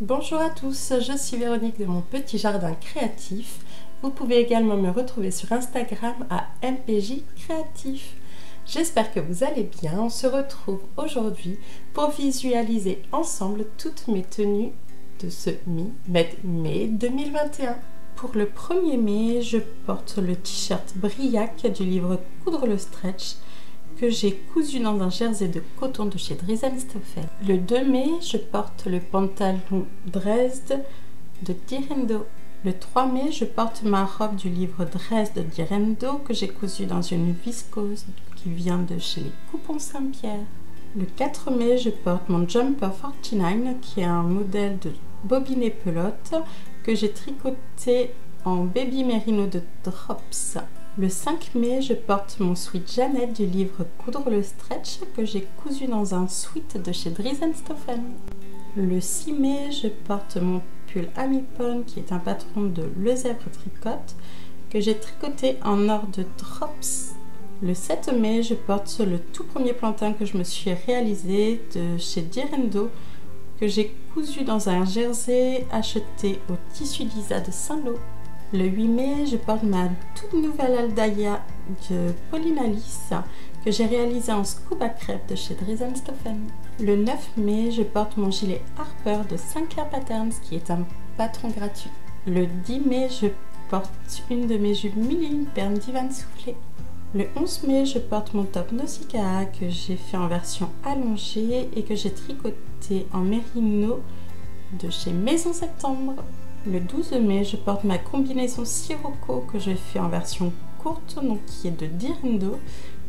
Bonjour à tous, je suis Véronique de mon petit jardin créatif. Vous pouvez également me retrouver sur Instagram à MPJ Créatif. J'espère que vous allez bien. On se retrouve aujourd'hui pour visualiser ensemble toutes mes tenues de ce mi-mai 2021. Pour le 1er mai, je porte le t-shirt Briac du livre Coudre le stretch que j'ai cousu dans un jersey de coton de chez Dries & Stoffel. Le 2 mai, je porte le pantalon Dresde de Direndo. Le 3 mai, je porte ma robe du livre Dresde de Direndo que j'ai cousue dans une viscose qui vient de chez les Coupons Saint-Pierre. Le 4 mai, je porte mon Jumper 49 qui est un modèle de bobinet pelote que j'ai tricoté en baby merino de Drops. Le 5 mai, je porte mon sweat Jeannette du livre Coudre le stretch que j'ai cousu dans un sweat de chez Dries & Stoffel. Le 6 mai, je porte mon pull Amipone qui est un patron de Le Zèbre Tricote que j'ai tricoté en or de Drops. Le 7 mai, je porte le tout premier plantain que je me suis réalisé de chez Direndo que j'ai cousu dans un jersey acheté au tissu d'Isa de Saint-Lô. Le 8 mai, je porte ma toute nouvelle Aldaïa de Pauline Alice que j'ai réalisée en scoop à crêpes de chez Dries & Stoffel. Le 9 mai, je porte mon gilet Harper de Sinclair Patterns qui est un patron gratuit. Le 10 mai, je porte une de mes jupes 1001 perles d'Ivan Soufflé. Le 11 mai, je porte mon top Nausicaa que j'ai fait en version allongée et que j'ai tricoté en mérino de chez Maison Septembre. Le 12 mai, je porte ma combinaison Sirocco que je fais en version courte, donc qui est de Direndo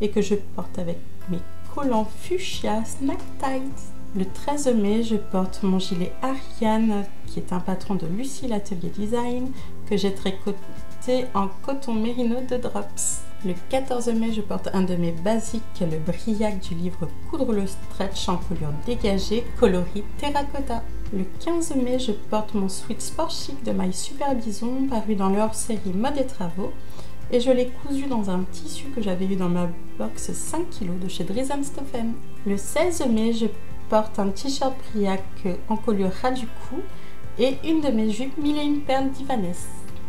et que je porte avec mes collants fuchsia Snack Tights. Le 13 mai, je porte mon gilet Ariane qui est un patron de Lucille Atelier Design que j'ai tricoté en coton mérino de Drops. Le 14 mai, je porte un de mes basiques, le Briac du livre Coudre le stretch en couleur dégagée, coloris terracotta. Le 15 mai, je porte mon sweat sport chic de My Super Bison paru dans leur série Mode et Travaux et je l'ai cousu dans un tissu que j'avais eu dans ma box 5 kg de chez Dries & Stoffel. Le 16 mai, je porte un t-shirt Briac en colure ras du cou et une de mes jupes 1001 perles d'Ivanès.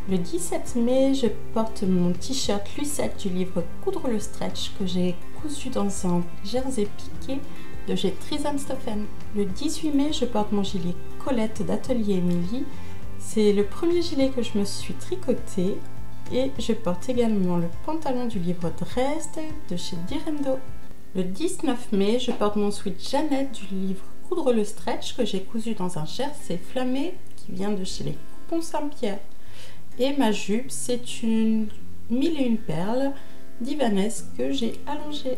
Le 17 mai, je porte mon t-shirt Lucette du livre Coudre le stretch que j'ai cousu dans un jersey piqué de chez Dries & Stoffel. Le 18 mai, je porte mon gilet Colette d'Atelier Émilie. C'est le premier gilet que je me suis tricoté et je porte également le pantalon du livre Dresde de chez Direndo. Le 19 mai, je porte mon sweat Jeannette du livre Coudre le stretch que j'ai cousu dans un jersey flammé qui vient de chez les Coupons Saint-Pierre. Et ma jupe, c'est une 1001 perles d'Ivanès que j'ai allongée.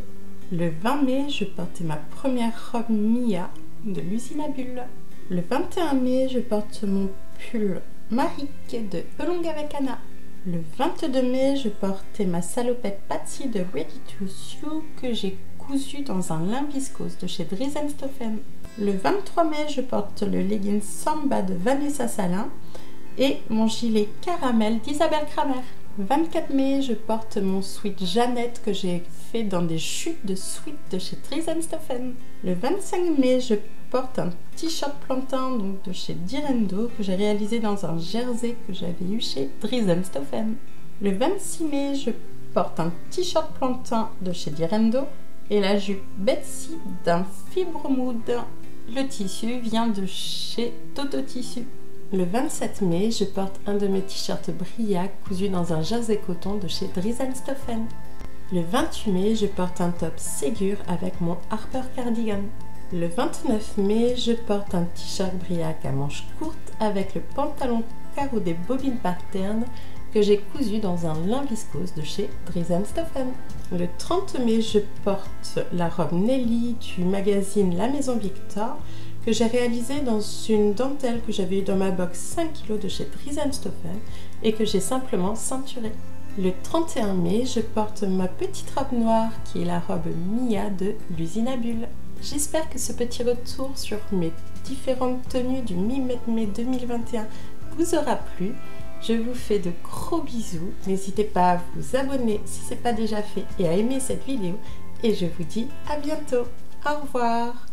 Le 20 mai, je portais ma première robe Mia de l'usine à bulles. Le 21 mai, je porte mon pull Marique de Elong avec Anna. Le 22 mai, je portais ma salopette Patsy de Ready to Sew que j'ai cousue dans un lin viscose de chez Dries & Stoffel. Le 23 mai, je porte le legging Samba de Vanessa Salin et mon gilet caramel d'Isabelle Kramer. Le 24 mai, je porte mon sweat Jeannette que j'ai fait dans des chutes de sweat de chez Dries & Stoffel. Le 25 mai, je porte un t-shirt plantain donc de chez Direndo que j'ai réalisé dans un jersey que j'avais eu chez Dries & Stoffel. Le 26 mai, je porte un t-shirt plantain de chez Direndo et la jupe Betsy d'un fibre mood. Le tissu vient de chez Toto Tissu. Le 27 mai, je porte un de mes t-shirts Briac cousu dans un jersey coton de chez Dries & Stoffel. Le 28 mai, je porte un top Ségur avec mon Harper Cardigan. Le 29 mai, je porte un t-shirt Briac à manches courtes avec le pantalon carreau des bobines Pattern que j'ai cousu dans un lin viscose de chez Dries & Stoffel. Le 30 mai, je porte la robe Nelly du magazine La Maison Victor que j'ai réalisée dans une dentelle que j'avais eu dans ma box 5 kg de chez Dries & Stoffel et que j'ai simplement ceinturée. Le 31 mai, je porte ma petite robe noire qui est la robe Mia de l'usine à bulles. J'espère que ce petit retour sur mes différentes tenues du mi-mai 2021 vous aura plu. Je vous fais de gros bisous. N'hésitez pas à vous abonner si ce n'est pas déjà fait et à aimer cette vidéo. Et je vous dis à bientôt. Au revoir.